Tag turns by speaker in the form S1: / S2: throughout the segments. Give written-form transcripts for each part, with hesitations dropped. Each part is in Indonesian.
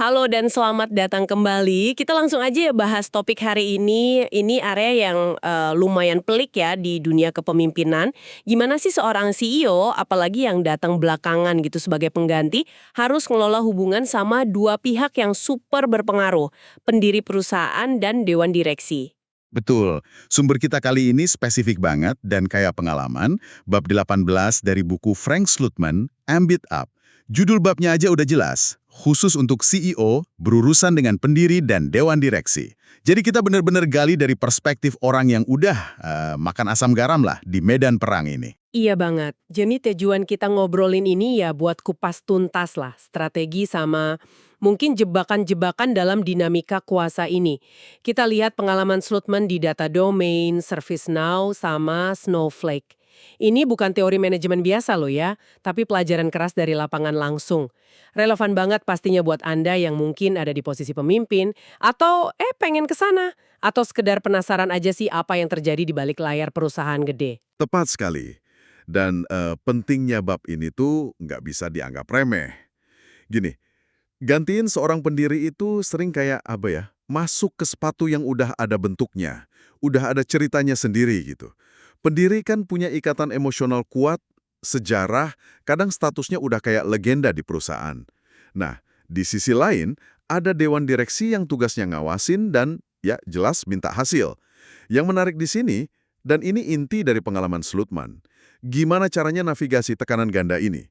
S1: Halo dan selamat datang kembali. Kita langsung aja ya bahas topik hari ini. Ini area yang lumayan pelik ya di dunia kepemimpinan. Gimana sih seorang CEO, apalagi yang datang belakangan gitu sebagai pengganti, harus ngelola hubungan sama dua pihak yang super berpengaruh, pendiri perusahaan dan dewan direksi.
S2: Betul. Sumber kita kali ini spesifik banget dan kaya pengalaman, bab 18 dari buku Frank Slootman, Amp It Up. Judul babnya aja udah jelas, khusus untuk CEO, berurusan dengan pendiri dan dewan direksi. Jadi kita benar-benar gali dari perspektif orang yang udah makan asam garam lah di medan perang ini.
S1: Iya banget. Jadi tujuan kita ngobrolin ini ya buat kupas tuntas lah strategi sama mungkin jebakan-jebakan dalam dinamika kuasa ini. Kita lihat pengalaman Slutman di data domain, ServiceNow, sama Snowflake. Ini bukan teori manajemen biasa loh ya, tapi pelajaran keras dari lapangan langsung. Relevan banget pastinya buat Anda yang mungkin ada di posisi pemimpin, atau pengen ke sana, atau sekedar penasaran aja sih apa yang terjadi di balik layar perusahaan gede.
S3: Tepat sekali. Dan pentingnya bab ini tuh nggak bisa dianggap remeh. Gini, gantiin seorang pendiri itu sering kayak apa ya, masuk ke sepatu yang udah ada bentuknya, udah ada ceritanya sendiri gitu. Pendiri kan punya ikatan emosional kuat, sejarah, kadang statusnya udah kayak legenda di perusahaan. Nah, di sisi lain, ada dewan direksi yang tugasnya ngawasin dan ya jelas minta hasil. Yang menarik di sini, dan ini inti dari pengalaman Slootman, gimana caranya navigasi tekanan ganda ini?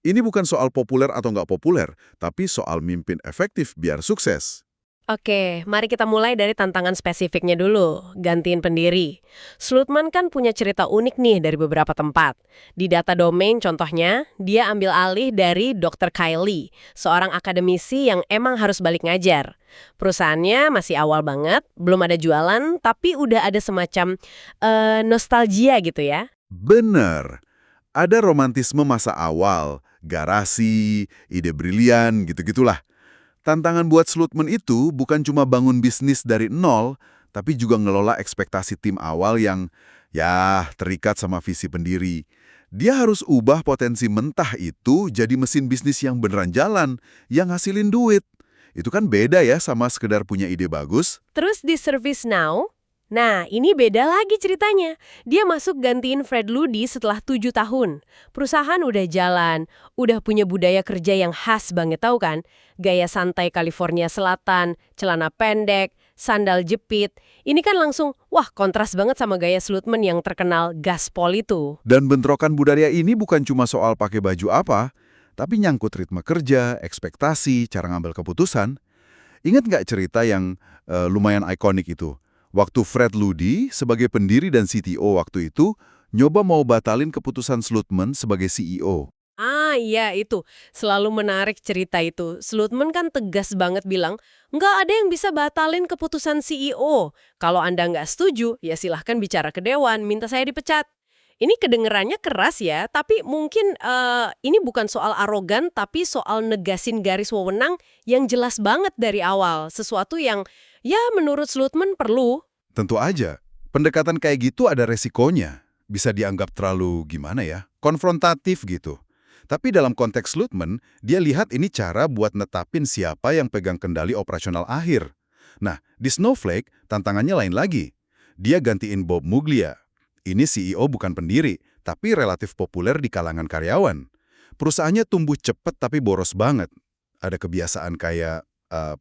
S3: Ini bukan soal populer atau nggak populer, tapi soal mimpin efektif biar sukses.
S1: Oke, mari kita mulai dari tantangan spesifiknya dulu, gantiin pendiri. Slutman kan punya cerita unik nih dari beberapa tempat. Di data domain contohnya, dia ambil alih dari Dr. Kylie, seorang akademisi yang emang harus balik ngajar. Perusahaannya masih awal banget, belum ada jualan, tapi udah ada semacam nostalgia gitu ya.
S3: Bener, ada romantisme masa awal, garasi, ide brilian, gitu-gitulah. Tantangan buat Slootman itu bukan cuma bangun bisnis dari nol, tapi juga ngelola ekspektasi tim awal yang, ya, terikat sama visi pendiri. Dia harus ubah potensi mentah itu jadi mesin bisnis yang beneran jalan, yang ngasilin duit. Itu kan beda ya sama sekedar punya ide bagus.
S1: Terus di ServiceNow, nah ini beda lagi ceritanya. Dia masuk gantiin Fred Ludi setelah 7 tahun. Perusahaan udah jalan, udah punya budaya kerja yang khas banget tahu kan? Gaya santai California Selatan, celana pendek, sandal jepit. Ini kan langsung, wah kontras banget sama gaya Slutman yang terkenal gaspol itu.
S3: Dan bentrokan budaya ini bukan cuma soal pakai baju apa, tapi nyangkut ritme kerja, ekspektasi, cara ngambil keputusan. Ingat nggak cerita yang lumayan ikonik itu? Waktu Fred Ludi sebagai pendiri dan CTO waktu itu, nyoba mau batalin keputusan Slootman sebagai CEO.
S1: Ah iya itu, selalu menarik cerita itu. Slutman kan tegas banget bilang, nggak ada yang bisa batalin keputusan CEO. Kalau Anda nggak setuju, ya silahkan bicara ke dewan, minta saya dipecat. Ini kedengerannya keras ya, tapi mungkin ini bukan soal arogan, tapi soal negasin garis wewenang yang jelas banget dari awal. Sesuatu yang, ya menurut Slutman perlu.
S3: Tentu aja, pendekatan kayak gitu ada resikonya. Bisa dianggap terlalu, gimana ya, konfrontatif gitu. Tapi dalam konteks Slootman, dia lihat ini cara buat netapin siapa yang pegang kendali operasional akhir. Nah, di Snowflake, tantangannya lain lagi. Dia gantiin Bob Muglia. Ini CEO bukan pendiri, tapi relatif populer di kalangan karyawan. Perusahaannya tumbuh cepat tapi boros banget. Ada kebiasaan kayak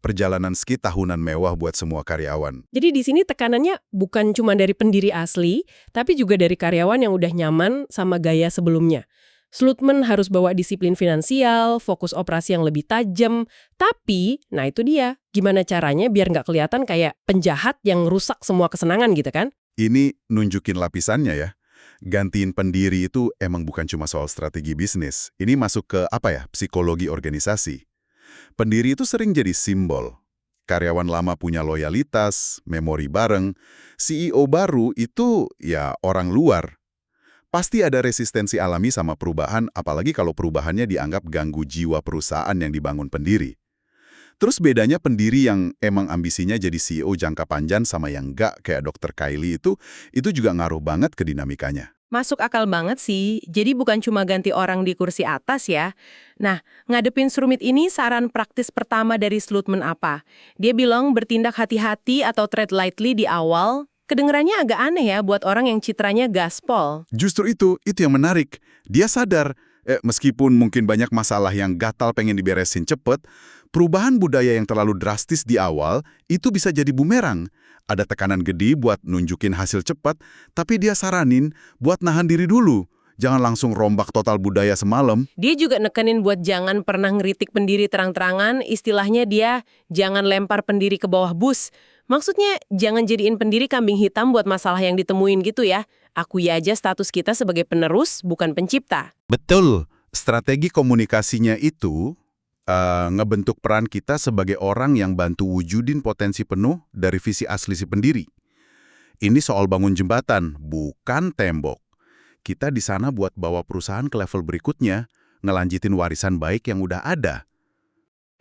S3: perjalanan ski tahunan mewah buat semua karyawan.
S1: Jadi di sini tekanannya bukan cuma dari pendiri asli, tapi juga dari karyawan yang udah nyaman sama gaya sebelumnya. Slutman harus bawa disiplin finansial, fokus operasi yang lebih tajam, tapi, nah itu dia, gimana caranya biar nggak kelihatan kayak penjahat yang rusak semua kesenangan gitu kan?
S3: Ini nunjukin lapisannya ya. Gantiin pendiri itu emang bukan cuma soal strategi bisnis. Ini masuk ke apa ya, psikologi organisasi. Pendiri itu sering jadi simbol. Karyawan lama punya loyalitas, memori bareng. CEO baru itu ya orang luar. Pasti ada resistensi alami sama perubahan, apalagi kalau perubahannya dianggap ganggu jiwa perusahaan yang dibangun pendiri. Terus bedanya pendiri yang emang ambisinya jadi CEO jangka panjang sama yang enggak kayak Dr. Kylie itu juga ngaruh banget ke dinamikanya.
S4: Masuk akal banget sih, jadi bukan cuma ganti orang di kursi atas ya. Nah, ngadepin serumit ini saran praktis pertama dari Slutman apa? Dia bilang bertindak hati-hati atau tread lightly di awal. Kedengerannya agak aneh ya buat orang yang citranya gaspol.
S3: Justru itu yang menarik. Dia sadar, meskipun mungkin banyak masalah yang gatal pengen diberesin cepet, perubahan budaya yang terlalu drastis di awal itu bisa jadi bumerang. Ada tekanan gede buat nunjukin hasil cepat, tapi dia saranin buat nahan diri dulu. Jangan langsung rombak total budaya semalam.
S1: Dia juga nekenin buat jangan pernah ngeritik pendiri terang-terangan, istilahnya dia jangan lempar pendiri ke bawah bus. Maksudnya jangan jadiin pendiri kambing hitam buat masalah yang ditemuin gitu ya. Akui aja status kita sebagai penerus, bukan pencipta.
S3: Betul, strategi komunikasinya itu ngebentuk peran kita sebagai orang yang bantu wujudin potensi penuh dari visi asli si pendiri. Ini soal bangun jembatan, bukan tembok. Kita di sana buat bawa perusahaan ke level berikutnya, ngelanjutin warisan baik yang udah ada.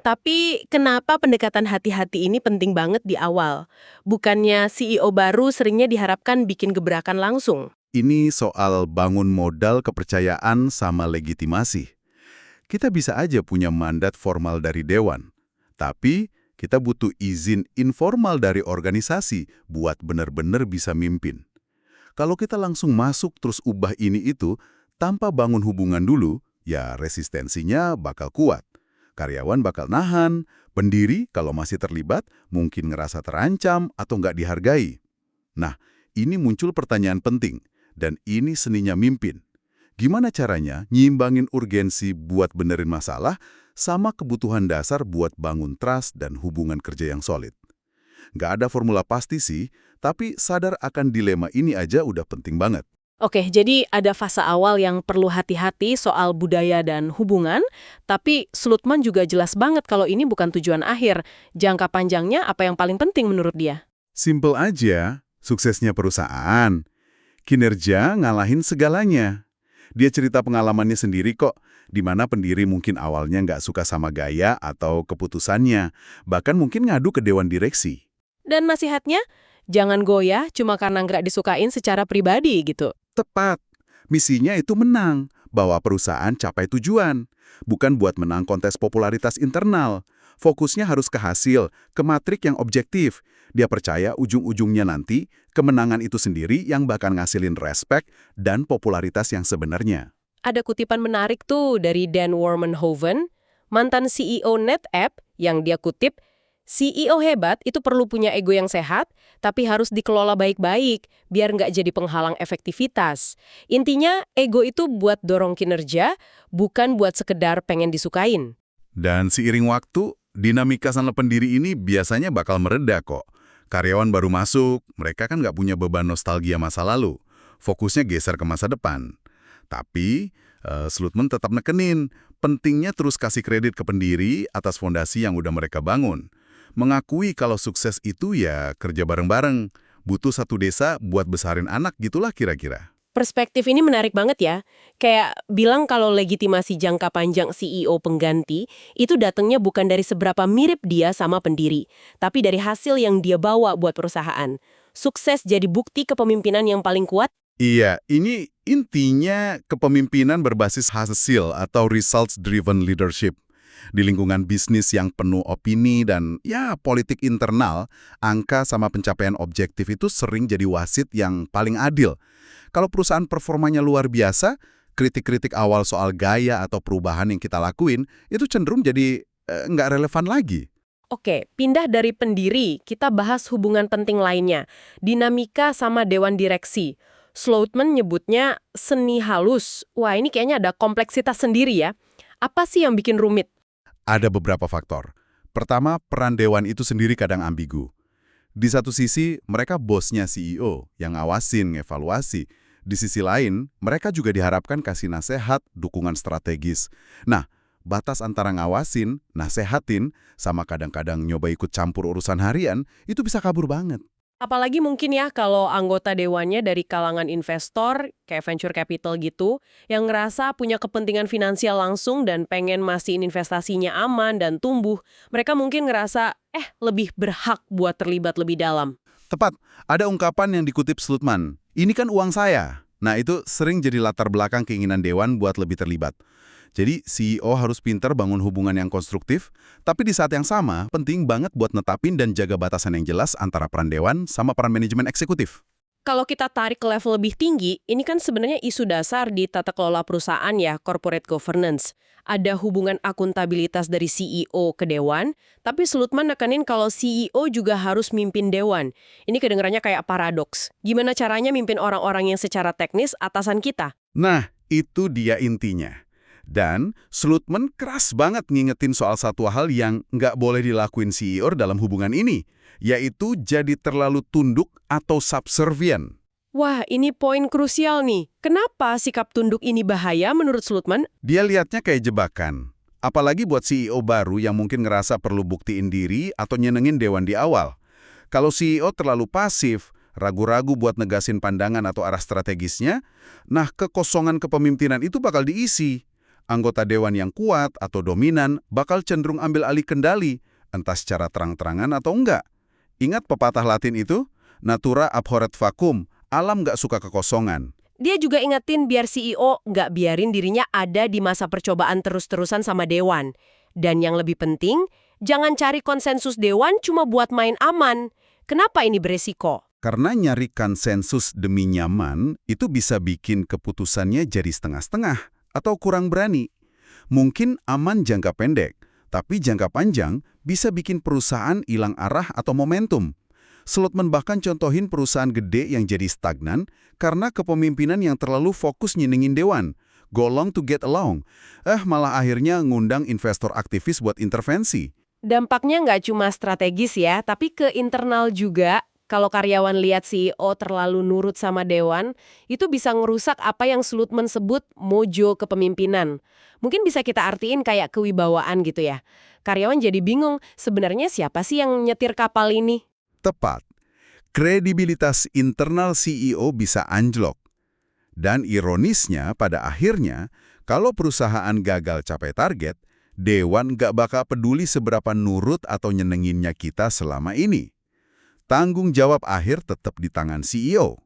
S1: Tapi kenapa pendekatan hati-hati ini penting banget di awal? Bukannya CEO baru seringnya diharapkan bikin gebrakan langsung?
S3: Ini soal bangun modal kepercayaan sama legitimasi. Kita bisa aja punya mandat formal dari dewan, tapi kita butuh izin informal dari organisasi buat benar-benar bisa mimpin. Kalau kita langsung masuk terus ubah ini itu, tanpa bangun hubungan dulu, ya resistensinya bakal kuat. Karyawan bakal nahan, pendiri kalau masih terlibat mungkin ngerasa terancam atau nggak dihargai. Nah, ini muncul pertanyaan penting, dan ini seninya mimpin. Gimana caranya nyimbangin urgensi buat benerin masalah sama kebutuhan dasar buat bangun trust dan hubungan kerja yang solid? Nggak ada formula pasti sih, tapi sadar akan dilema ini aja udah penting banget.
S1: Oke, jadi ada fase awal yang perlu hati-hati soal budaya dan hubungan, tapi Slutman juga jelas banget kalau ini bukan tujuan akhir. Jangka panjangnya apa yang paling penting menurut dia?
S3: Simple aja, suksesnya perusahaan. Kinerja ngalahin segalanya. Dia cerita pengalamannya sendiri kok, di mana pendiri mungkin awalnya nggak suka sama gaya atau keputusannya, bahkan mungkin ngadu ke dewan direksi.
S1: Dan nasihatnya, jangan goyah cuma karena nggak disukain secara pribadi gitu.
S3: Tepat. Misinya itu menang, bawa perusahaan capai tujuan. Bukan buat menang kontes popularitas internal. Fokusnya harus ke hasil, ke matrik yang objektif. Dia percaya ujung-ujungnya nanti, kemenangan itu sendiri yang bakal ngasilin respect dan popularitas yang sebenarnya.
S1: Ada kutipan menarik tuh dari Dan Warmenhoven, mantan CEO NetApp, yang dia kutip, CEO hebat itu perlu punya ego yang sehat, tapi harus dikelola baik-baik, biar nggak jadi penghalang efektivitas. Intinya, ego itu buat dorong kinerja, bukan buat sekedar pengen disukain.
S3: Dan seiring waktu, dinamika sana pendiri ini biasanya bakal mereda kok. Karyawan baru masuk, mereka kan nggak punya beban nostalgia masa lalu. Fokusnya geser ke masa depan. Tapi, Slutman tetap nekenin, pentingnya terus kasih kredit ke pendiri atas fondasi yang udah mereka bangun. Mengakui kalau sukses itu ya kerja bareng-bareng. Butuh satu desa buat besarin anak gitulah kira-kira.
S1: Perspektif ini menarik banget ya. Kayak bilang kalau legitimasi jangka panjang CEO pengganti itu datangnya bukan dari seberapa mirip dia sama pendiri, tapi dari hasil yang dia bawa buat perusahaan. Sukses jadi bukti kepemimpinan yang paling kuat.
S3: Iya, ini intinya kepemimpinan berbasis hasil atau results-driven leadership. Di lingkungan bisnis yang penuh opini dan ya politik internal, angka sama pencapaian objektif itu sering jadi wasit yang paling adil. Kalau perusahaan performanya luar biasa, kritik-kritik awal soal gaya atau perubahan yang kita lakuin itu cenderung jadi nggak relevan lagi.
S1: Oke, pindah dari pendiri, kita bahas hubungan penting lainnya. Dinamika sama dewan direksi. Slotman nyebutnya seni halus. Wah, ini kayaknya ada kompleksitas sendiri ya. Apa sih yang bikin rumit?
S3: Ada beberapa faktor. Pertama, peran dewan itu sendiri kadang ambigu. Di satu sisi, mereka bosnya CEO yang ngawasin, ngevaluasi. Di sisi lain, mereka juga diharapkan kasih nasihat, dukungan strategis. Nah, batas antara ngawasin, nasehatin, sama kadang-kadang nyoba ikut campur urusan harian, itu bisa kabur banget.
S1: Apalagi mungkin ya kalau anggota dewannya dari kalangan investor, kayak venture capital gitu, yang ngerasa punya kepentingan finansial langsung dan pengen mastiin investasinya aman dan tumbuh, mereka mungkin ngerasa, lebih berhak buat terlibat lebih dalam.
S3: Tepat, ada ungkapan yang dikutip Slutman, ini kan uang saya. Nah, itu sering jadi latar belakang keinginan dewan buat lebih terlibat. Jadi, CEO harus pintar bangun hubungan yang konstruktif, tapi di saat yang sama, penting banget buat netapin dan jaga batasan yang jelas antara peran dewan sama peran manajemen eksekutif.
S1: Kalau kita tarik ke level lebih tinggi, ini kan sebenarnya isu dasar di tata kelola perusahaan ya, corporate governance. Ada hubungan akuntabilitas dari CEO ke dewan, tapi Slutman nekanin kalau CEO juga harus mimpin dewan. Ini kedengarannya kayak paradoks. Gimana caranya mimpin orang-orang yang secara teknis atasan kita?
S3: Nah, itu dia intinya. Dan Slutman keras banget ngingetin soal satu hal yang nggak boleh dilakuin CEO dalam hubungan ini, yaitu jadi terlalu tunduk atau subservient.
S1: Wah, ini poin krusial nih. Kenapa sikap tunduk ini bahaya menurut Slutman?
S3: Dia lihatnya kayak jebakan. Apalagi buat CEO baru yang mungkin ngerasa perlu buktiin diri atau nyenengin dewan di awal. Kalau CEO terlalu pasif, ragu-ragu buat negasin pandangan atau arah strategisnya, nah kekosongan kepemimpinan itu bakal diisi. Anggota dewan yang kuat atau dominan bakal cenderung ambil alih kendali, entah secara terang-terangan atau enggak. Ingat pepatah Latin itu? Natura abhorret vacuum, alam nggak suka kekosongan.
S1: Dia juga ingetin biar CEO nggak biarin dirinya ada di masa percobaan terus-terusan sama dewan. Dan yang lebih penting, jangan cari konsensus dewan cuma buat main aman. Kenapa ini beresiko?
S3: Karena nyari konsensus demi nyaman, itu bisa bikin keputusannya jadi setengah-setengah atau kurang berani. Mungkin aman jangka pendek, tapi jangka panjang bisa bikin perusahaan hilang arah atau momentum. Slutman bahkan contohin perusahaan gede yang jadi stagnan karena kepemimpinan yang terlalu fokus nyenengin dewan. Go along to get along. Malah akhirnya ngundang investor aktivis buat intervensi.
S1: Dampaknya nggak cuma strategis ya, tapi ke internal juga. Kalau karyawan lihat CEO terlalu nurut sama dewan, itu bisa ngerusak apa yang Slutman sebut mojo kepemimpinan. Mungkin bisa kita artiin kayak kewibawaan gitu ya. Karyawan jadi bingung, sebenarnya siapa sih yang nyetir kapal ini?
S3: Tepat. Kredibilitas internal CEO bisa anjlok. Dan ironisnya pada akhirnya, kalau perusahaan gagal capai target, dewan nggak bakal peduli seberapa nurut atau nyenenginnya kita selama ini. Tanggung jawab akhir tetap di tangan CEO.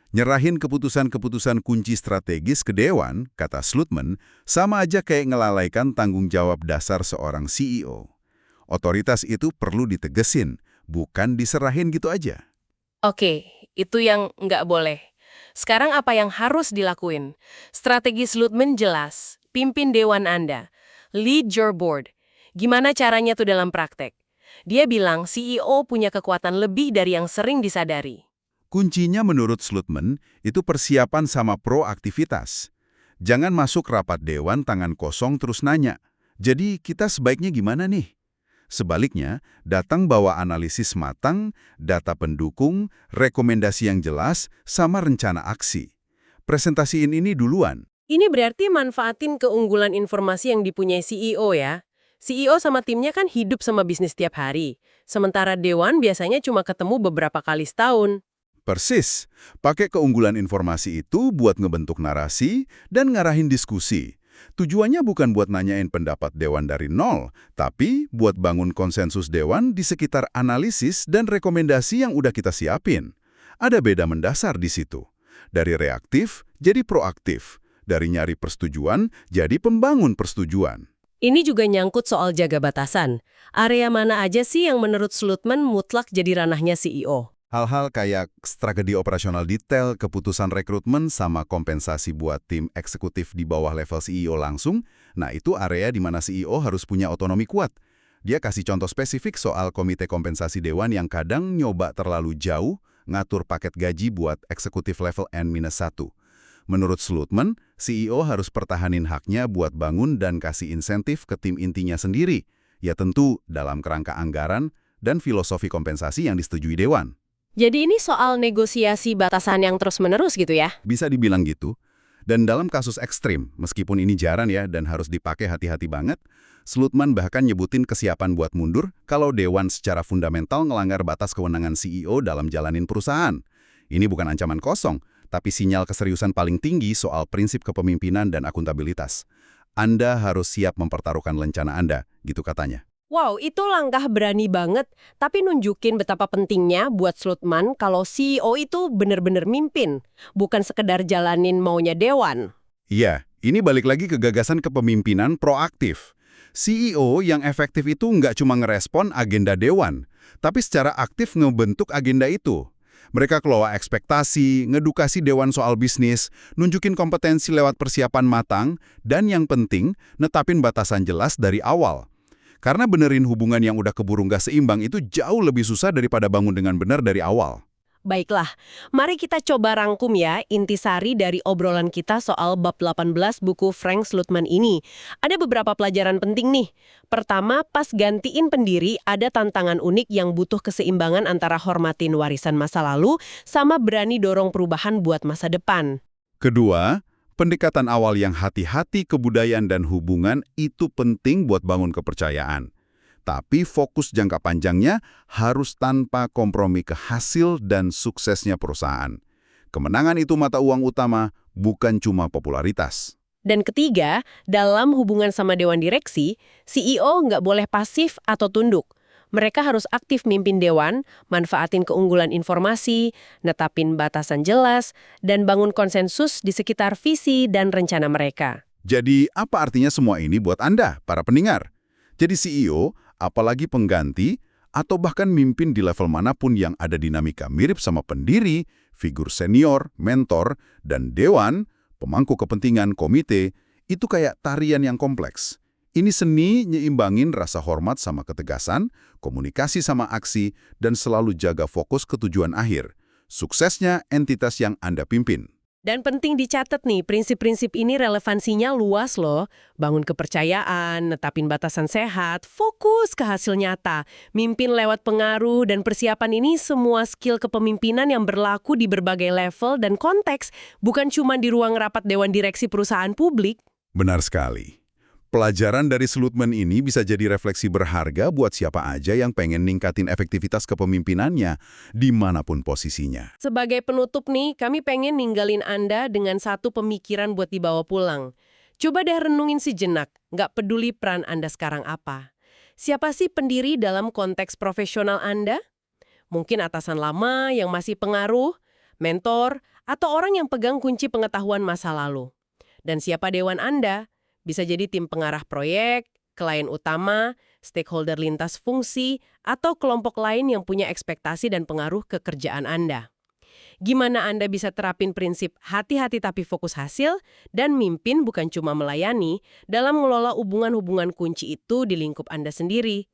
S3: Nyerahin keputusan-keputusan kunci strategis ke dewan, kata Slutman, sama aja kayak ngelalaikan tanggung jawab dasar seorang CEO. Otoritas itu perlu ditegesin, bukan diserahin gitu aja.
S4: Oke, itu yang nggak boleh. Sekarang apa yang harus dilakuin? Strategi Slutman jelas. Pimpin dewan Anda. Lead your board. Gimana caranya tuh dalam praktek? Dia bilang CEO punya kekuatan lebih dari yang sering disadari.
S3: Kuncinya menurut Slutman, itu persiapan sama proaktivitas. Jangan masuk rapat dewan tangan kosong terus nanya, jadi kita sebaiknya gimana nih? Sebaliknya, datang bawa analisis matang, data pendukung, rekomendasi yang jelas, sama rencana aksi. Presentasiin ini duluan.
S1: Ini berarti manfaatin keunggulan informasi yang dipunyai CEO ya. CEO sama timnya kan hidup sama bisnis tiap hari. Sementara dewan biasanya cuma ketemu beberapa kali setahun.
S3: Persis, pakai keunggulan informasi itu buat ngebentuk narasi dan ngarahin diskusi. Tujuannya bukan buat nanyain pendapat dewan dari nol, tapi buat bangun konsensus dewan di sekitar analisis dan rekomendasi yang udah kita siapin. Ada beda mendasar di situ. Dari reaktif jadi proaktif, dari nyari persetujuan jadi pembangun persetujuan.
S1: Ini juga nyangkut soal jaga batasan. Area mana aja sih yang menurut Slutman mutlak jadi ranahnya CEO?
S3: Hal-hal kayak strategi operasional detail, keputusan rekrutmen, sama kompensasi buat tim eksekutif di bawah level CEO langsung, nah itu area di mana CEO harus punya otonomi kuat. Dia kasih contoh spesifik soal komite kompensasi dewan yang kadang nyoba terlalu jauh ngatur paket gaji buat eksekutif level N-1. Menurut Slutman, CEO harus pertahanin haknya buat bangun dan kasih insentif ke tim intinya sendiri. Ya tentu dalam kerangka anggaran dan filosofi kompensasi yang disetujui dewan.
S1: Jadi ini soal negosiasi batasan yang terus-menerus gitu ya?
S3: Bisa dibilang gitu. Dan dalam kasus ekstrim, meskipun ini jarang ya dan harus dipakai hati-hati banget, Slutman bahkan nyebutin kesiapan buat mundur kalau dewan secara fundamental ngelanggar batas kewenangan CEO dalam jalanin perusahaan. Ini bukan ancaman kosong, tapi sinyal keseriusan paling tinggi soal prinsip kepemimpinan dan akuntabilitas. Anda harus siap mempertaruhkan lencana Anda, gitu katanya.
S1: Wow, itu langkah berani banget, tapi nunjukin betapa pentingnya buat Slotman kalau CEO itu bener-bener mimpin, bukan sekedar jalanin maunya dewan.
S5: Iya, ini balik lagi ke gagasan kepemimpinan proaktif. CEO yang efektif itu nggak cuma ngerespon agenda dewan, tapi secara aktif ngebentuk agenda itu. Mereka kelola ekspektasi, ngedukasi dewan soal bisnis, nunjukin kompetensi lewat persiapan matang, dan yang penting, netapin batasan jelas dari awal. Karena benerin hubungan yang udah keburu nggak seimbang itu jauh lebih susah daripada bangun dengan benar dari awal.
S1: Baiklah, mari kita coba rangkum ya intisari dari obrolan kita soal bab 18 buku Frank Slootman ini. Ada beberapa pelajaran penting nih. Pertama, pas gantiin pendiri, ada tantangan unik yang butuh keseimbangan antara hormatin warisan masa lalu sama berani dorong perubahan buat masa depan.
S5: Kedua, pendekatan awal yang hati-hati kebudayaan dan hubungan itu penting buat bangun kepercayaan. Tapi fokus jangka panjangnya harus tanpa kompromi ke hasil dan suksesnya perusahaan. Kemenangan itu mata uang utama, bukan cuma popularitas.
S1: Dan ketiga, dalam hubungan sama dewan direksi, CEO nggak boleh pasif atau tunduk. Mereka harus aktif mimpin dewan, manfaatin keunggulan informasi, netapin batasan jelas, dan bangun konsensus di sekitar visi dan rencana mereka.
S5: Jadi, apa artinya semua ini buat Anda, para pendengar? Jadi CEO, apalagi pengganti, atau bahkan mimpin di level manapun yang ada dinamika mirip sama pendiri, figur senior, mentor, dan dewan, pemangku kepentingan, komite, itu kayak tarian yang kompleks. Ini seni nyimbangin rasa hormat sama ketegasan, komunikasi sama aksi, dan selalu jaga fokus ke tujuan akhir. Suksesnya entitas yang Anda pimpin.
S1: Dan penting dicatat nih, prinsip-prinsip ini relevansinya luas loh. Bangun kepercayaan, netapin batasan sehat, fokus ke hasil nyata. Mimpin lewat pengaruh dan persiapan ini semua skill kepemimpinan yang berlaku di berbagai level dan konteks, bukan cuma di ruang rapat dewan direksi perusahaan publik.
S5: Benar sekali. Pelajaran dari Slootman ini bisa jadi refleksi berharga buat siapa aja yang pengen ningkatin efektivitas kepemimpinannya dimanapun posisinya.
S1: Sebagai penutup nih, kami pengen ninggalin Anda dengan satu pemikiran buat dibawa pulang. Coba deh renungin sejenak, nggak peduli peran Anda sekarang apa. Siapa sih pendiri dalam konteks profesional Anda? Mungkin atasan lama yang masih pengaruh, mentor, atau orang yang pegang kunci pengetahuan masa lalu. Dan siapa dewan Anda? Bisa jadi tim pengarah proyek, klien utama, stakeholder lintas fungsi, atau kelompok lain yang punya ekspektasi dan pengaruh ke kerjaan Anda. Gimana Anda bisa terapin prinsip hati-hati tapi fokus hasil dan mimpin bukan cuma melayani dalam mengelola hubungan-hubungan kunci itu di lingkup Anda sendiri?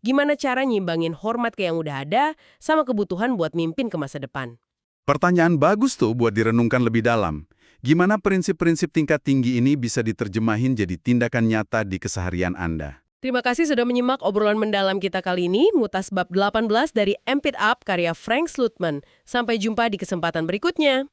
S1: Gimana cara nyimbangin hormat ke yang udah ada sama kebutuhan buat mimpin ke masa depan?
S5: Pertanyaan bagus tuh buat direnungkan lebih dalam. Gimana prinsip-prinsip tingkat tinggi ini bisa diterjemahin jadi tindakan nyata di keseharian Anda?
S1: Terima kasih sudah menyimak obrolan mendalam kita kali ini, Mutas Bab 18 dari Amp It Up karya Frank Slootman. Sampai jumpa di kesempatan berikutnya.